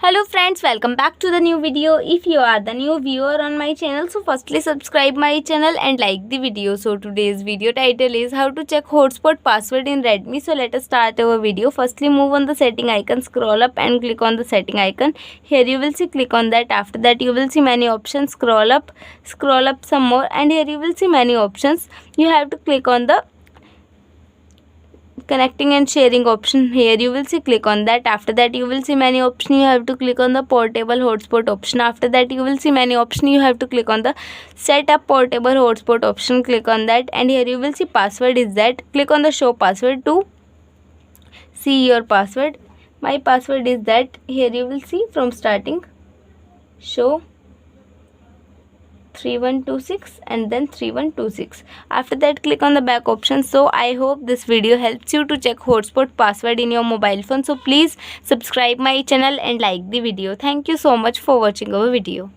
Hello friends, welcome back to the new video. If you are the new viewer on my channel, so firstly subscribe my channel and like the video. So today's video title is how to check hotspot password in Redmi. So let us start our video. Firstly move on the setting icon, scroll up and click on the setting icon. Here you will see, click on that. After that you will see many options, scroll up some more, and here you will see many options. You have to click on the connecting and sharing option. Here you will see, click on that. After that you will see many options. You have to click on the portable hotspot option. After that you will see many options. You have to click on the set up portable hotspot option. Click on that, and here you will see password is that. Click on the show password to see your password. My password is that. Here you will see from starting, show 3126 and then 3126. After that click on the back option. So I hope this video helps you to check hotspot password in your mobile phone. So please subscribe my channel and like the video. Thank you so much for watching our video.